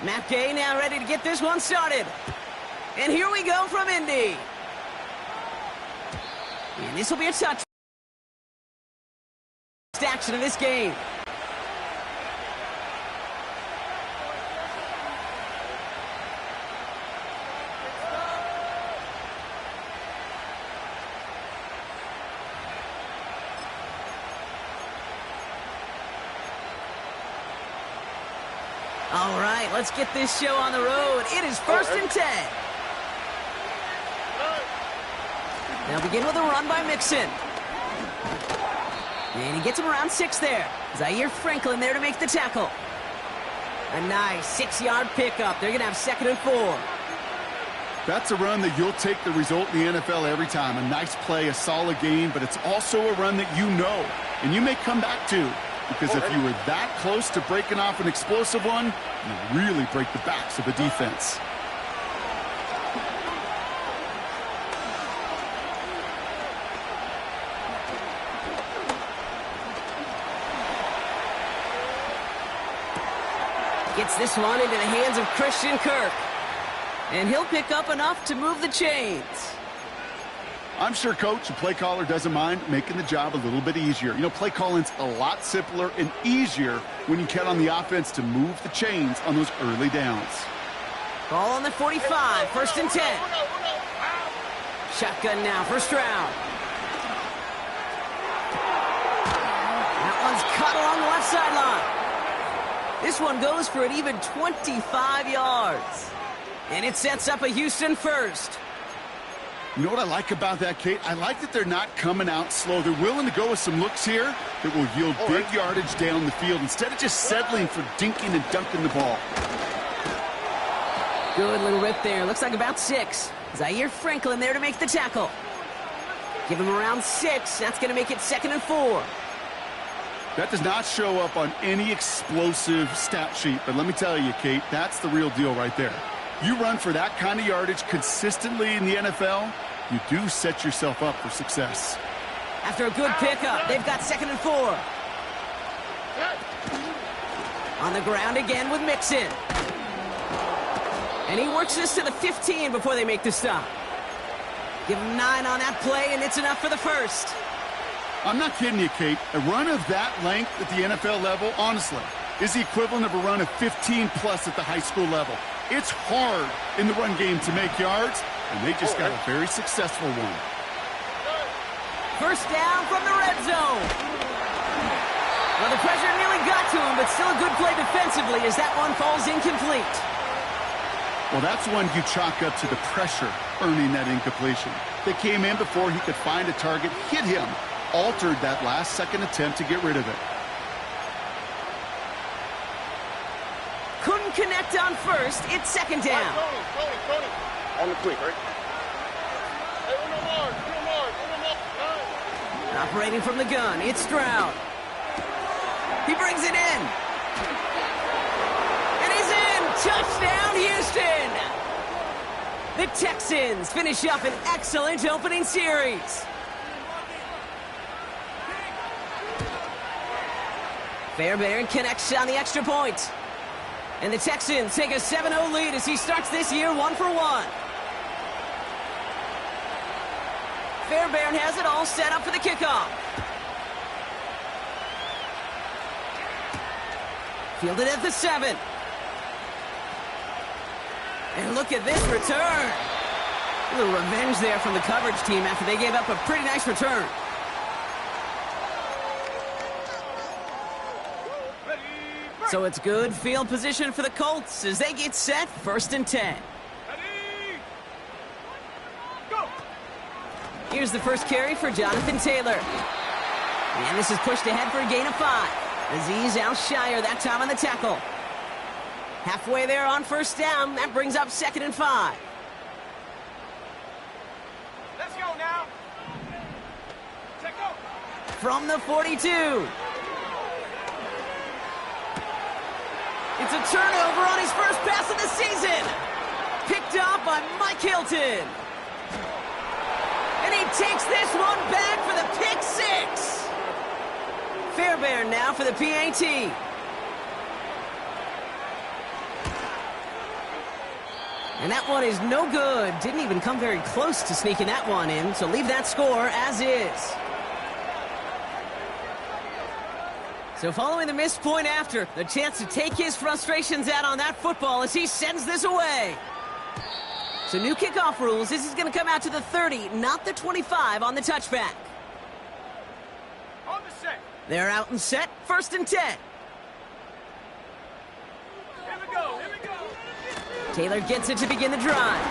Matt Gay now ready to get this one started. And here we go from Indy. And this will be a touch. Action of this game. All right, let's get this show on the road. It is 1st and 10. They'll begin with a run by Mixon. And he gets him around 6 there. Zaire Franklin there to make the tackle. A nice 6-yard pickup. They're going to have 2nd and 4. That's a run that you'll take the result in the NFL every time. A nice play, a solid game, but it's also a run that you know, and you may come back to. Because if you were that close to breaking off an explosive one, you really break the backs of the defense. Gets this one into the hands of Christian Kirk. And he'll pick up enough to move the chains. I'm sure coach and play caller doesn't mind making the job a little bit easier. You know, play calling's a lot simpler and easier when you count on the offense to move the chains on those early downs. Ball on the 45, 1st and 10. Shotgun now, first round. That one's cut along the left sideline. This one goes for an even 25 yards. And it sets up a Houston first. You know what I like about that, Kate? I like that they're not coming out slow. They're willing to go with some looks here that will yield big yardage down the field instead of just settling for dinking and dunking the ball. Good little rip there. Looks like about 6. Zaire Franklin there to make the tackle. Give him around 6. That's going to make it 2nd and 4. That does not show up on any explosive stat sheet, but let me tell you, Kate, that's the real deal right there. You run for that kind of yardage consistently in the NFL, you do set yourself up for success. After a good pickup, they've got 2nd and 4. On the ground again with Mixon. And he works this to the 15 before they make the stop. Give him 9 on that play, and it's enough for the first. I'm not kidding you, Kate. A run of that length at the NFL level, honestly, is the equivalent of a run of 15-plus at the high school level. It's hard in the run game to make yards, and they just got a very successful one. First down from the red zone. Well, the pressure nearly got to him, but still a good play defensively as that one falls incomplete. Well, that's one you chalk up to the pressure earning that incompletion. They came in before he could find a target, hit him, altered that last-second attempt to get rid of it. Couldn't connect on first. It's 2nd down. Tony. On the quick, right? Hey, Operating from the gun, it's Stroud. He brings it in. And he's in. Touchdown, Houston. The Texans finish up an excellent opening series. Fairbairn connects on the extra point. And the Texans take a 7-0 lead as he starts this year 1-for-1. Fairbairn has it all set up for the kickoff. Fielded at the 7. And look at this return. A little revenge there from the coverage team after they gave up a pretty nice return. So it's good field position for the Colts as they get set 1st and 10. Here's the first carry for Jonathan Taylor. And this is pushed ahead for a gain of 5. Azeez Al-Shire that time on the tackle. Halfway there on first down. That brings up 2nd and 5. Let's go now. Take go. From the 42. It's a turnover on his first pass of the season. Picked up by Mike Hilton. And he takes this one back for the pick 6. Fairbairn now for the PAT. And that one is no good. Didn't even come very close to sneaking that one in, so leave that score as is. So following the missed point after, the chance to take his frustrations out on that football as he sends this away. So new kickoff rules. This is going to come out to the 30, not the 25 on the touchback. On the set. They're out and set. 1st and 10. Here we go. Here we go. Taylor gets it to begin the drive.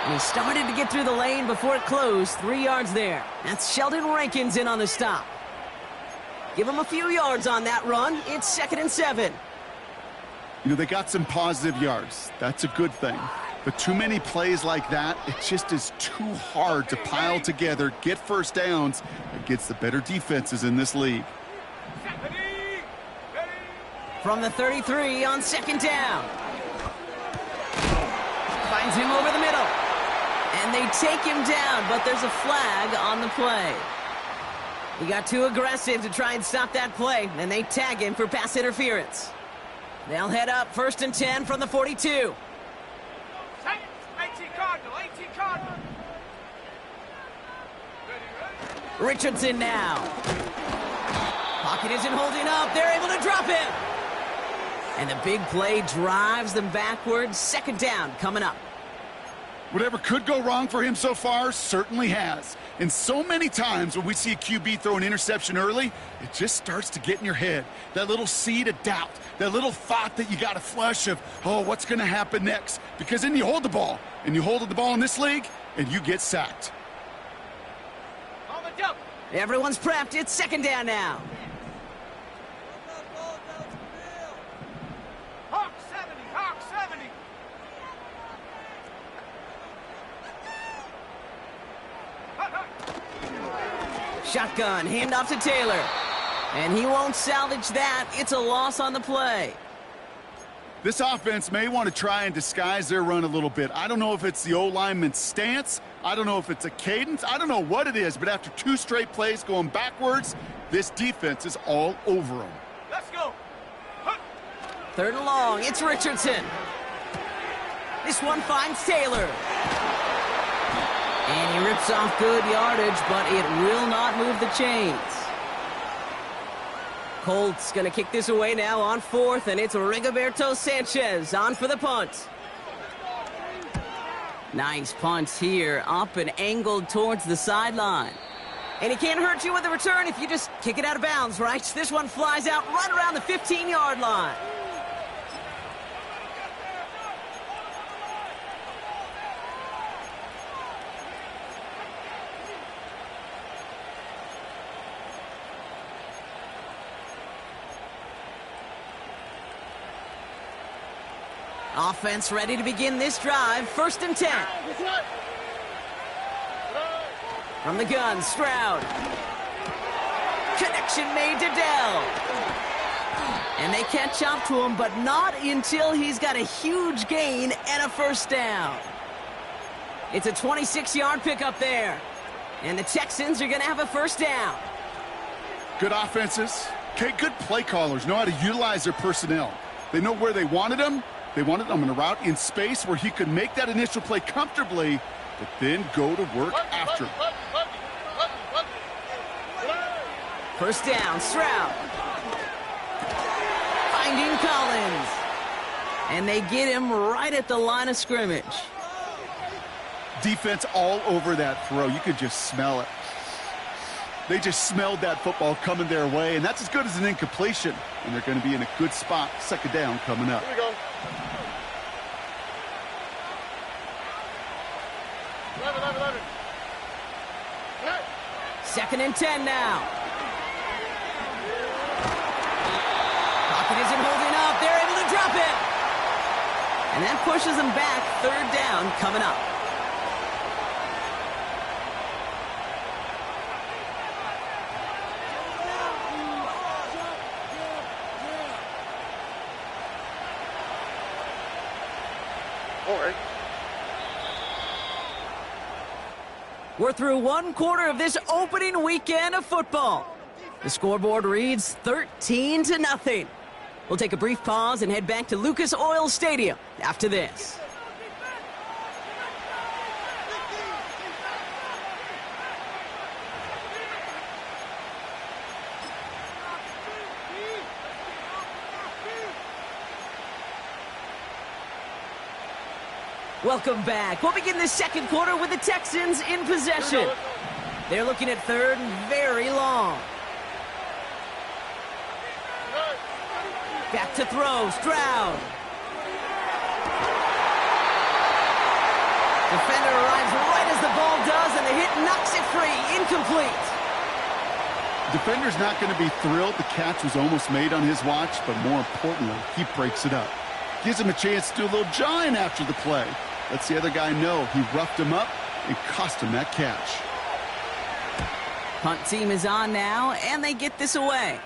And he started to get through the lane before it closed. 3 yards there. That's Sheldon Rankins in on the stop. Give him a few yards on that run. It's 2nd and 7. You know, they got some positive yards. That's a good thing. But too many plays like that, it just is too hard to pile together, get first downs against the better defenses in this league. From the 33 on 2nd down. Finds him over the middle. And they take him down, but there's a flag on the play. He got too aggressive to try and stop that play, and they tag him for pass interference. They'll head up 1st and 10 from the 42. 18 Cardinal, 18 Cardinal. Richardson now. Pocket isn't holding up. They're able to drop him. And the big play drives them backwards. 2nd down coming up. Whatever could go wrong for him so far certainly has. And so many times when we see a QB throw an interception early, it just starts to get in your head. That little seed of doubt, that little thought that you got a flush of, oh, what's going to happen next? Because then you hold the ball, and you hold the ball in this league, and you get sacked. On the jump. Everyone's prepped. It's 2nd down now. Hawk 70, Hawk 70. Shotgun, handoff to Taylor. And he won't salvage that. It's a loss on the play. This offense may want to try and disguise their run a little bit. I don't know if it's the O-lineman's stance. I don't know if it's a cadence. I don't know what it is, but after 2 straight plays going backwards, this defense is all over them. Let's go. 3rd and long. It's Richardson. This one finds Taylor. And he rips off good yardage, but it will not move the chains. Colts going to kick this away now on 4th, and it's Rigoberto Sanchez on for the punt. Nice punt here, up and angled towards the sideline. And it can't hurt you with a return if you just kick it out of bounds, right? This one flies out right around the 15-yard line. Offense ready to begin this drive. 1st and 10. From the gun, Stroud. Connection made to Dell. And they catch up to him, but not until he's got a huge gain and a 1st down. It's a 26-yard pickup there. And the Texans are going to have a 1st down. Good offenses. Okay, good play callers know how to utilize their personnel. They know where they wanted them. They wanted him in a route in space where he could make that initial play comfortably, but then go to work after. 1st down, Stroud. Finding Collins. And they get him right at the line of scrimmage. Defense all over that throw. You could just smell it. They just smelled that football coming their way, and that's as good as an incompletion. And they're going to be in a good spot. 2nd down coming up. Here we go. 11. 2nd and 10 now. Pocket isn't holding up. They're able to drop it. And that pushes them back. 3rd down coming up. All right. We're through 1/4 of this opening weekend of football. The scoreboard reads 13-0. We'll take a brief pause and head back to Lucas Oil Stadium after this. Welcome back. We'll begin the second quarter with the Texans in possession. They're looking at third and very long. Back to throw, Stroud. Defender arrives right as the ball does, and the hit knocks it free. Incomplete. Defender's not going to be thrilled. The catch was almost made on his watch, but more importantly, he breaks it up. Gives him a chance to do a little jawing after the play. Lets the other guy know he roughed him up and cost him that catch. Punt team is on now, and they get this away.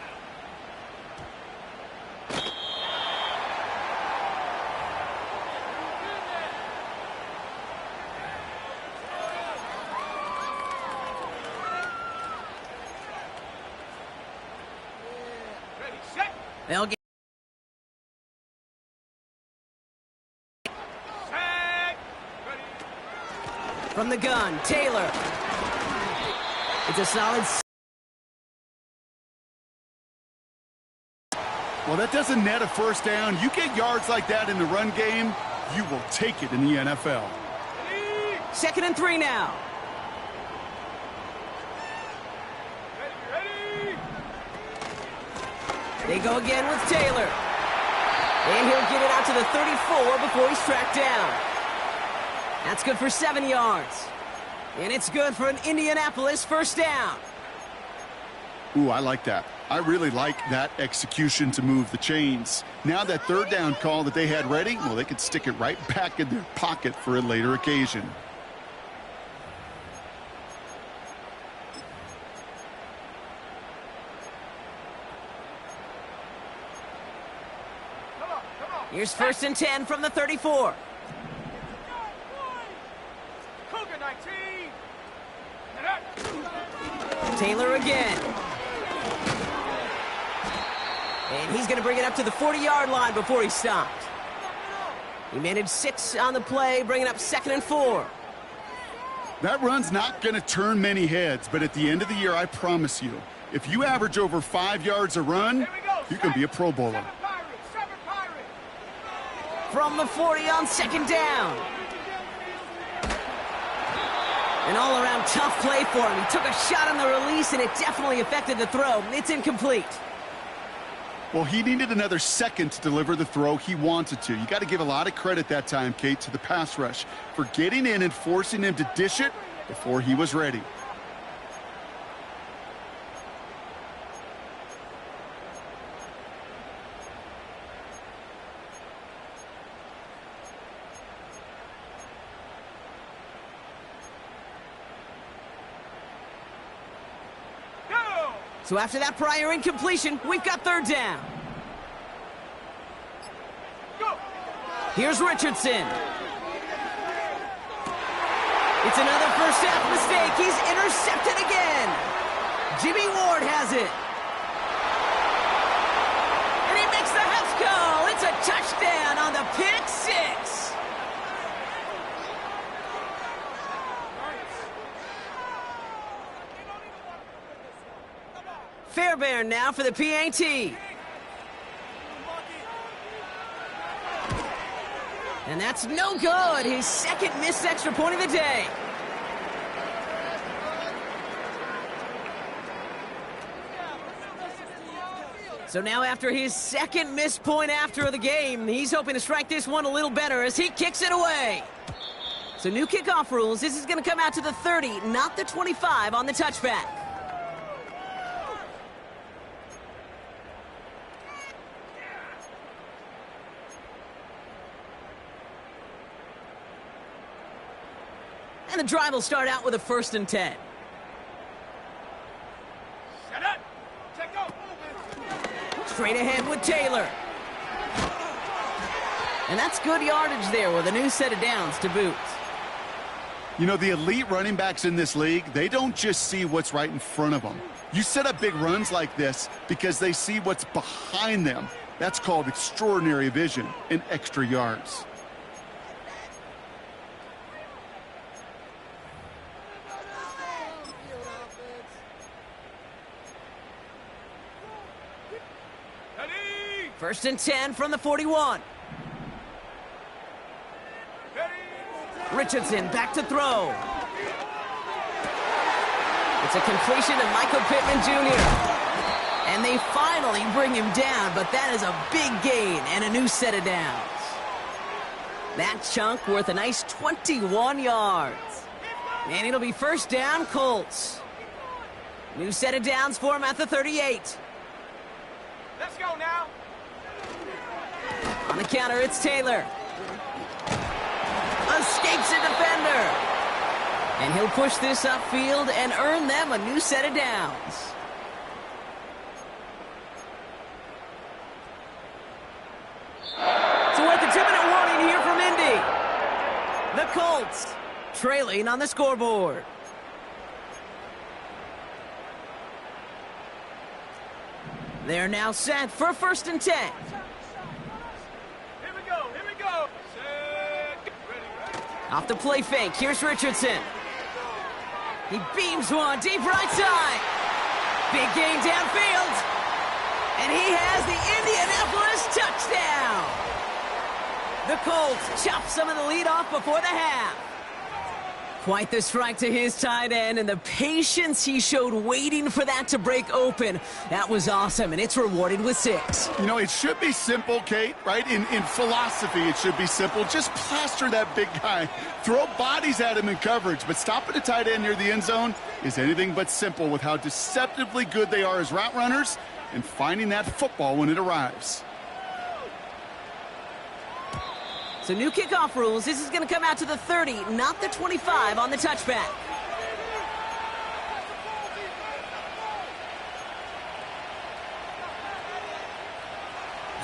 They'll get from the gun, Taylor. It's a solid. Well, that doesn't net a first down. You get yards like that in the run game, you will take it in the NFL. 2nd and 3 now. They go again with Taylor. And he'll get it out to the 34 before he's tracked down. That's good for 7 yards. And it's good for an Indianapolis first down. Ooh, I like that. I really like that execution to move the chains. Now that third down call that they had ready, well, they could stick it right back in their pocket for a later occasion. Here's 1st and 10 from the 34. Taylor again. And he's going to bring it up to the 40-yard line before he stopped. He managed 6 on the play, bringing up 2nd and 4. That run's not going to turn many heads, but at the end of the year, I promise you, if you average over 5 yards a run, you can be a Pro Bowler. From the 40 on 2nd down. An all-around tough play for him. He took a shot on the release, and it definitely affected the throw. It's incomplete. Well, he needed another second to deliver the throw he wanted to. You got to give a lot of credit that time, Kate, to the pass rush for getting in and forcing him to dish it before he was ready. So after that prior incompletion, we've got 3rd down. Here's Richardson. It's another first half mistake. He's intercepted again. Jimmy Ward has it. And he makes the half goal. It's a touchdown on the pick 6. Fairbairn now for the PAT. And that's no good. His 2nd missed extra point of the day. So now after his 2nd missed point after the game, he's hoping to strike this one a little better as he kicks it away. So new kickoff rules. This is going to come out to the 30, not the 25 on the touchback. And the drive will start out with a 1st and 10. Straight ahead with Taylor. And that's good yardage there with a new set of downs to boot. You know, the elite running backs in this league, they don't just see what's right in front of them. You set up big runs like this because they see what's behind them. That's called extraordinary vision and extra yards. First and 10 from the 41. Richardson back to throw. It's a completion to Michael Pittman Jr. And they finally bring him down, but that is a big gain and a new set of downs. That chunk worth a nice 21 yards. And it'll be first down, Colts. New set of downs for him at the 38. Let's go now. On the counter, it's Taylor. Escapes a defender. And he'll push this upfield and earn them a new set of downs. So with the 2-minute warning here from Indy, the Colts trailing on the scoreboard. They're now set for 1st and 10. Here we go. Here we go. Set. Ready. Off the play fake, here's Richardson. He beams one deep right side. Big gain downfield. And he has the Indianapolis touchdown. The Colts chop some of the lead off before the half. Quite the strike to his tight end, and the patience he showed waiting for that to break open. That was awesome, and it's rewarded with 6. You know, it should be simple, Kate, right? In philosophy, it should be simple. Just plaster that big guy. Throw bodies at him in coverage, but stopping a tight end near the end zone is anything but simple with how deceptively good they are as route runners and finding that football when it arrives. So new kickoff rules. This is going to come out to the 30, not the 25 on the touchback.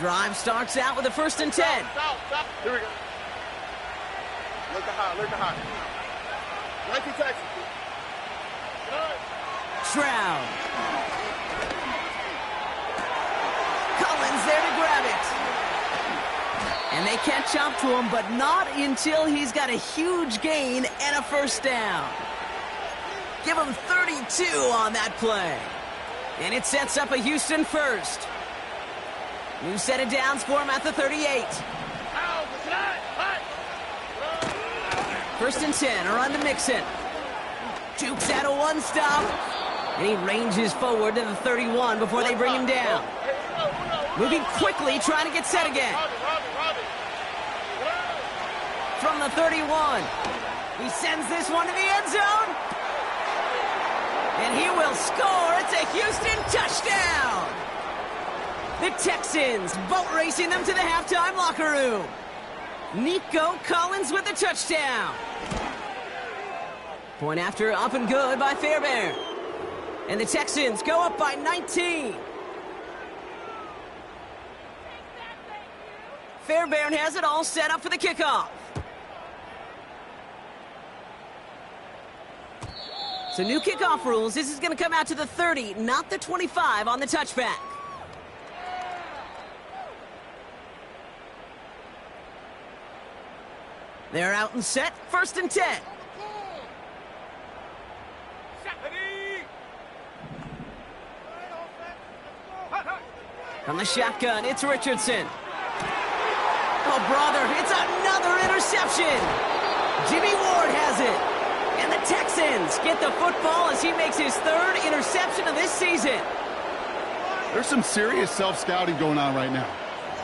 Drive starts out with a 1st and 10. Stop. Here we go. Look at high. Nike Texas. Stroud. Collins there to grab it. And they catch up to him, but not until he's got a huge gain and a 1st down. Give him 32 on that play. And it sets up a Houston 1st. New set of downs for him at the 38. 1st and 10, a run to Mixon. Jukes out a one-stop. And he ranges forward to the 31 before they bring him down. Moving quickly, trying to get set again. From the 31. He sends this one to the end zone. And he will score. It's a Houston touchdown. The Texans boat racing them to the halftime locker room. Nico Collins with the touchdown. Point after up and good by Fairbairn. And the Texans go up by 19. Fairbairn has it all set up for the kickoff. So new kickoff rules. This is going to come out to the 30, not the 25 on the touchback. They're out and set. 1st and 10. From the shotgun, it's Richardson. Oh, brother, it's another interception. Jimmy Ward has it. And the Texans get the football as he makes his 3rd interception of this season. There's some serious self-scouting going on right now.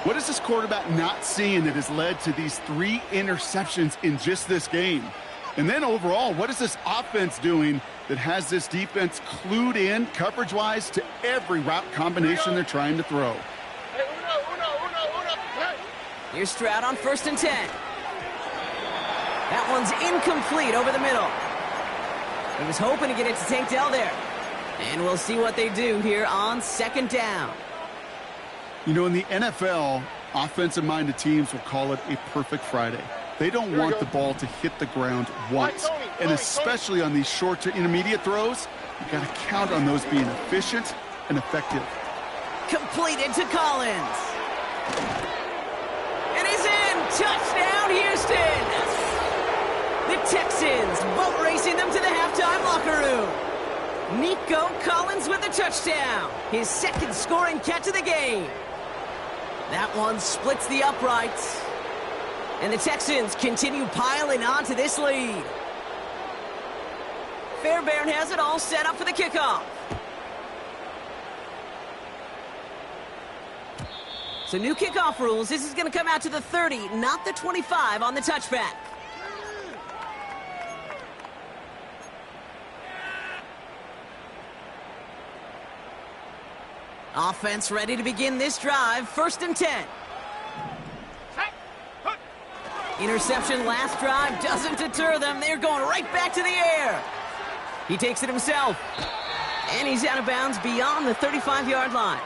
What is this quarterback not seeing that has led to these 3 interceptions in just this game? And then overall, what is this offense doing that has this defense clued in coverage-wise to every route combination they're trying to throw? Here's Stroud on 1st and 10. That one's incomplete over the middle. He was hoping to get it to Tank Dell there. And we'll see what they do here on 2nd down. You know, in the NFL, offensive-minded teams will call it a perfect Friday. They don't want the ball to hit the ground once. And especially on these short to intermediate throws, you got to count on those being efficient and effective. Completed to Collins. And he's in. Touchdown, Houston. The Texans boat racing them to the halftime locker room. Nico Collins with the touchdown. His 2nd scoring catch of the game. That one splits the uprights. And the Texans continue piling onto this lead. Fairbairn has it all set up for the kickoff. So new kickoff rules. This is going to come out to the 30, not the 25 on the touchback. Offense ready to begin this drive. 1st and 10. Interception last drive doesn't deter them. They're going right back to the air. He takes it himself. And he's out of bounds beyond the 35-yard line.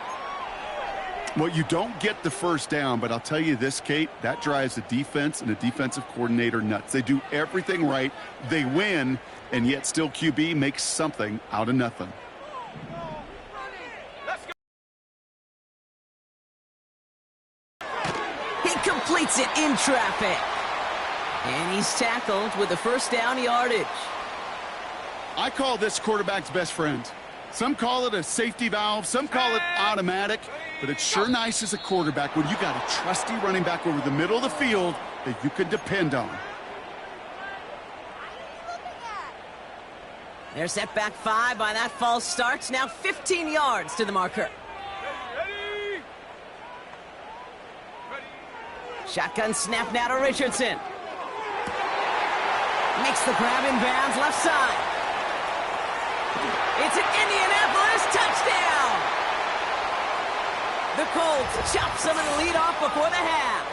Well, you don't get the first down, but I'll tell you this, Kate, that drives the defense and the defensive coordinator nuts. They do everything right. They win, and yet still QB makes something out of nothing. He completes it in traffic. And he's tackled with the 1st down yardage. I call this quarterback's best friend. Some call it a safety valve, some call it automatic, but it's sure nice as a quarterback when you got a trusty running back over the middle of the field that you can depend on. They're set back 5 by that false start. Now 15 yards to the marker. Shotgun snap now to Richardson. Makes the grab in bounds left side. It's an Indianapolis touchdown. The Colts chop some of the lead off before the half.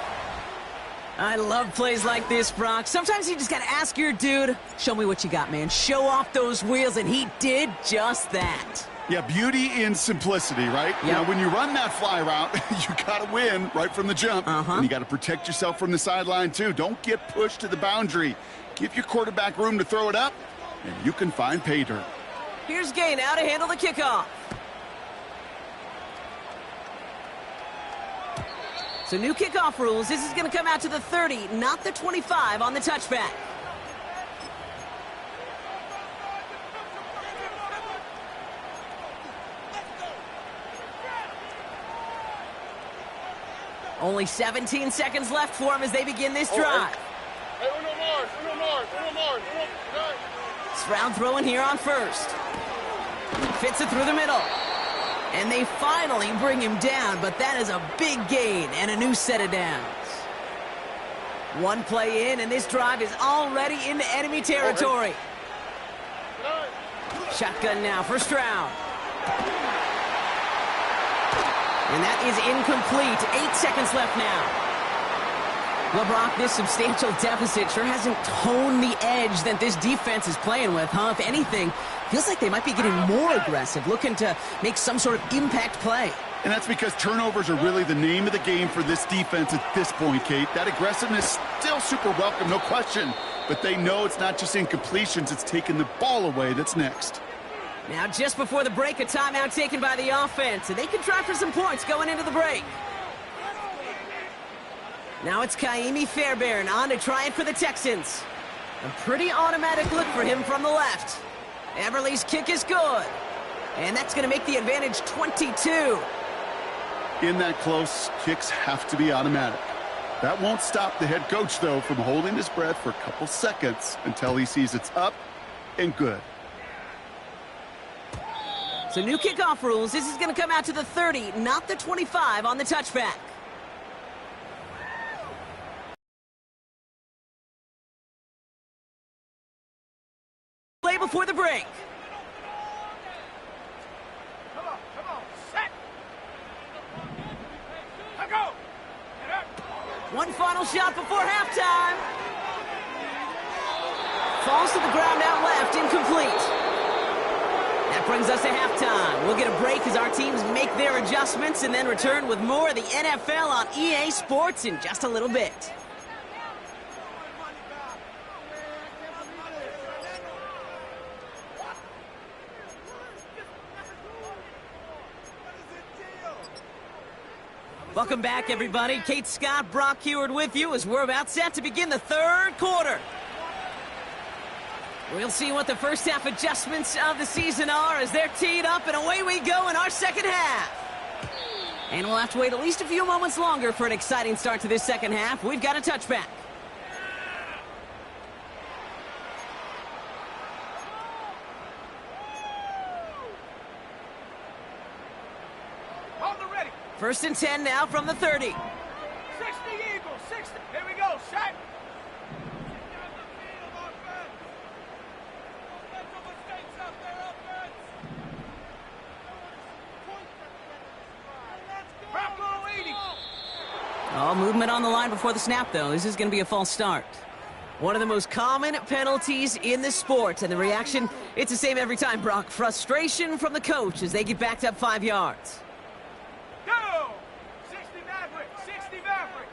I love plays like this, Brock. Sometimes you just got to ask your dude, show me what you got, man. Show off those wheels, and he did just that. Yeah, beauty in simplicity, right? Yep. Now, when you run that fly route, you got to win right from the jump. And you got to protect yourself from the sideline, too. Don't get pushed to the boundary. Give your quarterback room to throw it up, and you can find pay dirt. Here's Gay now to handle the kickoff. So new kickoff rules. This is going to come out to the 30, not the 25 on the touchback. Only 17 seconds left for him as they begin this drive. Hey, uno more. Stroud throwing here on 1st. Fits it through the middle. And they finally bring him down, but that is a big gain and a new set of downs. One play in, and this drive is already into enemy territory. Shotgun now for Stroud. And that is incomplete. 8 seconds left now. Well, Brock, this substantial deficit sure hasn't toned the edge that this defense is playing with, huh? If anything, feels like they might be getting more aggressive, looking to make some sort of impact play. And that's because turnovers are really the name of the game for this defense at this point, Kate. That aggressiveness still super welcome, no question. But they know it's not just incompletions, it's taking the ball away that's next. Now, just before the break, a timeout taken by the offense, and they can try for some points going into the break. Now it's Kaimi Fairbairn on to try it for the Texans. A pretty automatic look for him from the left. Everly's kick is good. And that's going to make the advantage 22. In that close, kicks have to be automatic. That won't stop the head coach, though, from holding his breath for a couple seconds until he sees it's up and good. So new kickoff rules. This is going to come out to the 30, not the 25 on the touchback. Play before the break. Come on, set. Go. One final shot before halftime. Falls to the ground out left, incomplete. That brings us to halftime. We'll get a break as our teams make their adjustments and then return with more of the NFL on EA Sports in just a little bit. Welcome back, everybody. Kate Scott, Brock Heward with you as we're about set to begin the third quarter. We'll see what the first half adjustments of the season are as they're teed up, and away we go in our second half. And we'll have to wait at least a few moments longer for an exciting start to this second half. We've got a touchback. First and 10 now from the 30. 60 Eagles, 60. Here we go, set. Oh, movement on the line before the snap, though. This is going to be a false start. One of the most common penalties in the sport, and the reaction, it's the same every time, Brock. Frustration from the coach as they get backed up 5 yards. Go! 60 Maverick, 60 Maverick.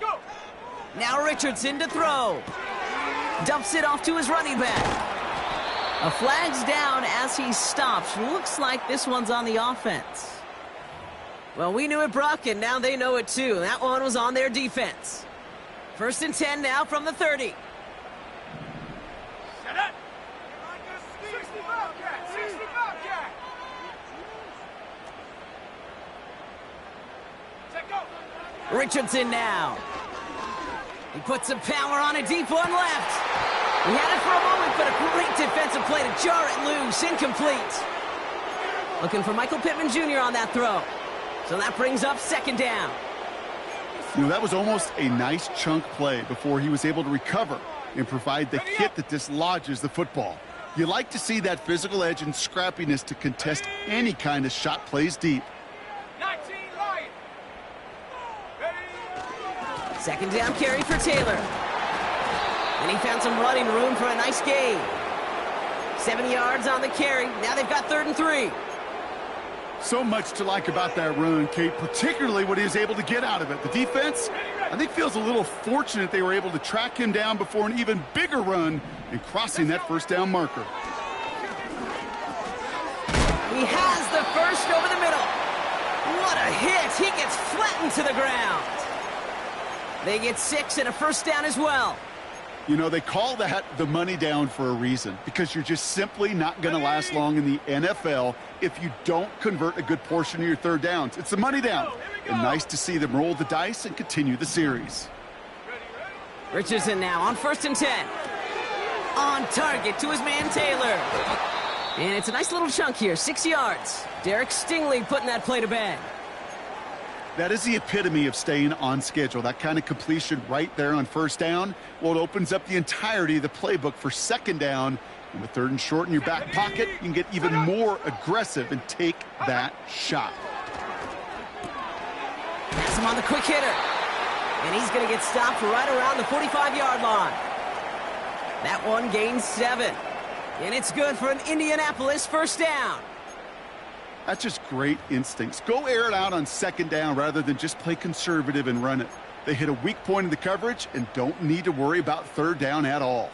Go! Now Richardson to throw. Dumps it off to his running back. A flag's down as he stops. Looks like this one's on the offense. Well, we knew it, Brock, and now they know it too. That one was on their defense. First and 10 now from the 30. Set up. 60 Bobcat, 60 Bobcat. Set go. Richardson now. He puts some power on a deep one left. He had it for a moment, but a great defensive play to jar it loose. Incomplete. Looking for Michael Pittman Jr. on that throw. So that brings up second down. You know, that was almost a nice chunk play before he was able to recover and provide the hit that dislodges the football. You like to see that physical edge and scrappiness to contest any kind of shot plays deep. 19 Lion. Second down carry for Taylor. And he found some running room for a nice gain. 7 yards on the carry. Now they've got 3rd and 3. So much to like about that run, Kate, particularly what he was able to get out of it. The defense, I think, feels a little fortunate they were able to track him down before an even bigger run and crossing that first down marker. He has the first over the middle. What a hit. He gets flattened to the ground. They get 6 and a first down as well. You know, they call that the money down for a reason, because you're just simply not going to last long in the NFL if you don't convert a good portion of your third downs. It's the money down. And nice to see them roll the dice and continue the series. Richardson now on 1st and 10. On target to his man Taylor. And it's a nice little chunk here, 6 yards. Derek Stingley putting that play to bed. That is the epitome of staying on schedule. That kind of completion right there on first down. Well, it opens up the entirety of the playbook for second down. And with 3rd and short in your back pocket, you can get even more aggressive and take that shot. Pass him on the quick hitter. And he's going to get stopped right around the 45-yard line. That one gains 7. And it's good for an Indianapolis first down. That's just great instincts. Go air it out on second down rather than just play conservative and run it. They hit a weak point in the coverage and don't need to worry about 3rd down at all.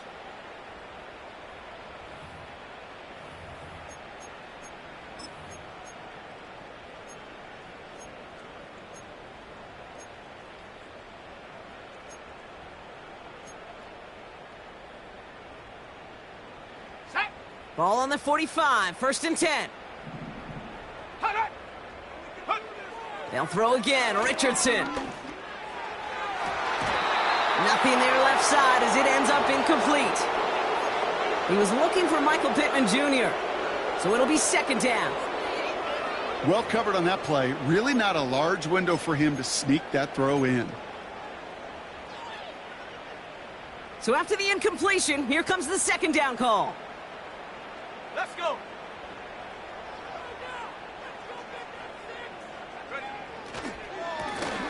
Set. Ball on the 45, 1st and 10. They'll throw again, Richardson. Nothing there left side as it ends up incomplete. He was looking for Michael Pittman Jr., so it'll be second down. Well covered on that play. Really not a large window for him to sneak that throw in. So after the incompletion, here comes the second down call. Let's go.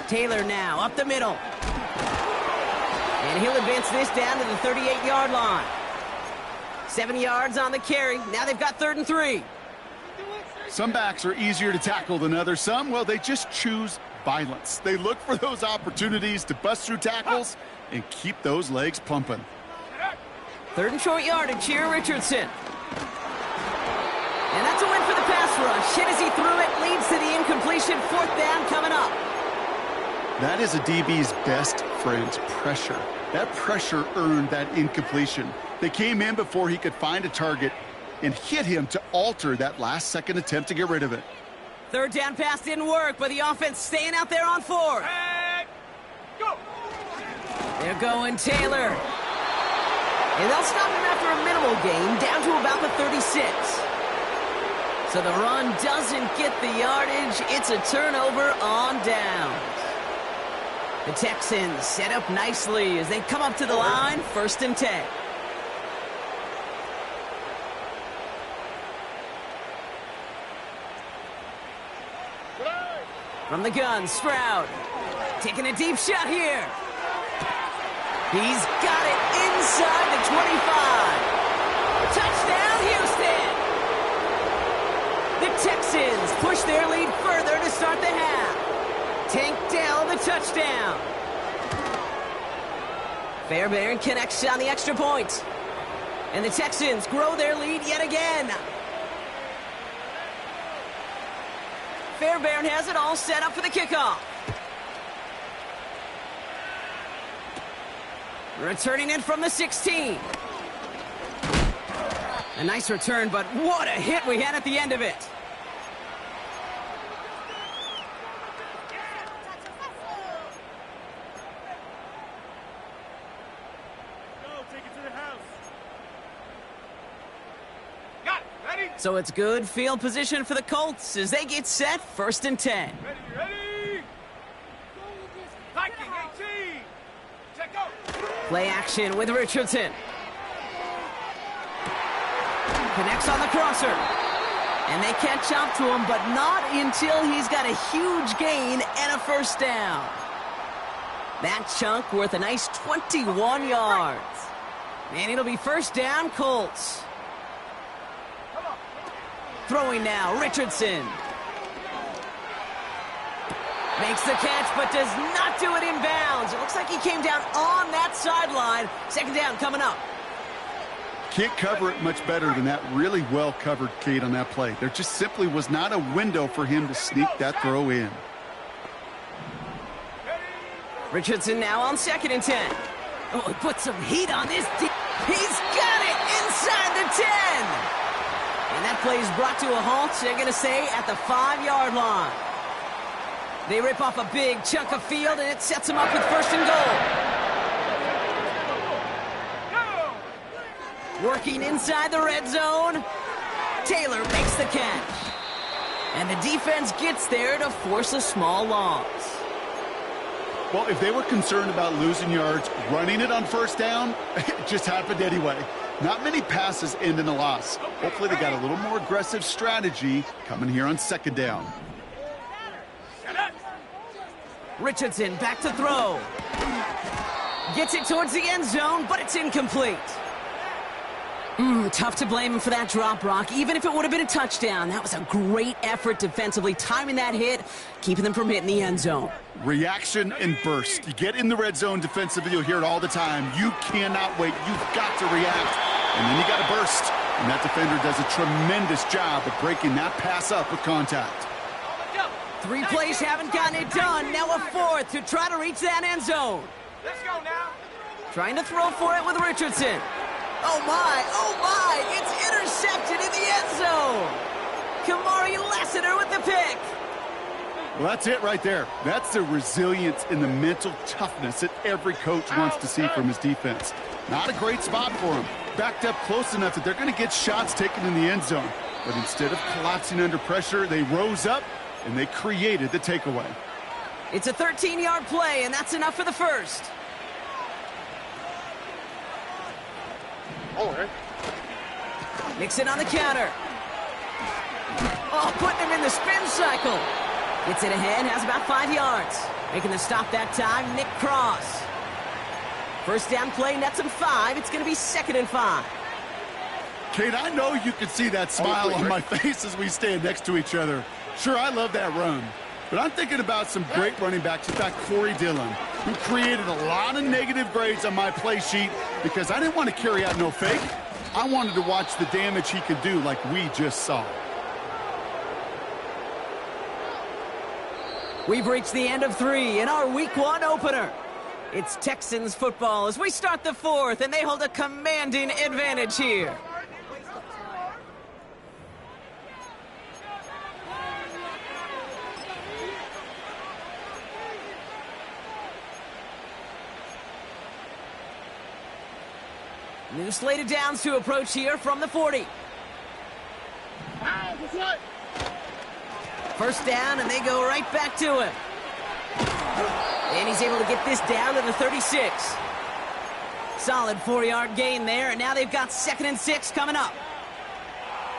Taylor now up the middle. And he'll advance this down to the 38-yard line. 7 yards on the carry. Now they've got 3rd and 3. Some backs are easier to tackle than others. Some, well, they just choose violence. They look for those opportunities to bust through tackles and keep those legs pumping. 3rd and short yardage here, Richardson. And that's a win for the pass rush. Hit as he threw it, leads to the incompletion. 4th down coming up. That is a DB's best friend, pressure. That pressure earned that incompletion. They came in before he could find a target and hit him to alter that last-second attempt to get rid of it. 3rd down pass didn't work, but the offense staying out there on 4th. And go. They're going Taylor. And they'll stop him after a minimal gain, down to about the 36. So the run doesn't get the yardage. It's a turnover on downs. The Texans set up nicely as they come up to the line, 1st and 10. From the gun, Stroud. Taking a deep shot here. He's got it inside the 25. Touchdown, Houston! The Texans push their lead further to start the half. Tank Dell the touchdown. Fairbairn connects on the extra point. And the Texans grow their lead yet again. Fairbairn has it all set up for the kickoff. Returning it from the 16. A nice return, but what a hit we had at the end of it. So it's good field position for the Colts as they get set, 1st and 10. Ready. Viking 18. Check out. Play action with Richardson. Connects on the crosser. And they catch up to him, but not until he's got a huge gain and a 1st down. That chunk worth a nice 21 yards. And it'll be 1st down, Colts. Throwing now, Richardson. Makes the catch, but does not do it in bounds. It looks like he came down on that sideline. 2nd down coming up. Can't cover it much better than that really well-covered Kate on that play. There just simply was not a window for him to sneak that throw in. Richardson now on 2nd and 10. Oh, he put some heat on this. He's got it inside the 10. And that play is brought to a halt, they're going to say, at the 5-yard line. They rip off a big chunk of field, and it sets them up with 1st and goal. Working inside the red zone. Taylor makes the catch. And the defense gets there to force a small loss. Well, if they were concerned about losing yards, running it on 1st down, it just happened anyway. Not many passes end in a loss. Hopefully they got a little more aggressive strategy coming here on 2nd down. Richardson back to throw. Gets it towards the end zone, but it's incomplete. Tough to blame him for that drop, Brock. Even if it would have been a touchdown, that was a great effort defensively, timing that hit, keeping them from hitting the end zone. Reaction and burst. You get in the red zone defensively, you'll hear it all the time. You cannot wait. You've got to react. And then you got to burst. And that defender does a tremendous job of breaking that pass up with contact. 3 plays haven't gotten it done. Now a 4th to try to reach that end zone. Let's go now. Trying to throw for it with Richardson. Oh my, it's intercepted in the end zone. Kamari Lassiter with the pick. Well, that's it right there. That's the resilience and the mental toughness that every coach wants to see from his defense. Not a great spot for him. Backed up close enough that they're going to get shots taken in the end zone. But instead of collapsing under pressure, they rose up and they created the takeaway. It's a 13-yard play, and that's enough for the 1st. Nixon on the counter. Oh, putting him in the spin cycle. Gets it ahead, has about 5 yards. Making the stop that time, Nick Cross. 1st down play, nets him 5. It's going to be 2nd and 5. Kate, I know you can see that smile on my face as we stand next to each other. Sure, I love that run. But I'm thinking about some great running backs. In fact, Corey Dillon, who created a lot of negative grades on my play sheet because I didn't want to carry out no fake. I wanted to watch the damage he could do like we just saw. We've reached the end of 3 in our Week 1 opener. It's Texans football as we start the 4th, and they hold a commanding advantage here. New slate of downs to approach here from the 40. First down, and they go right back to it. And he's able to get this down to the 36. Solid 4-yard gain there, and now they've got 2nd and 6 coming up.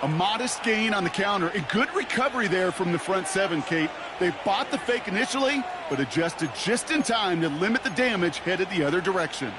A modest gain on the counter. A good recovery there from the front seven, Kate. They bought the fake initially, but adjusted just in time to limit the damage headed the other direction.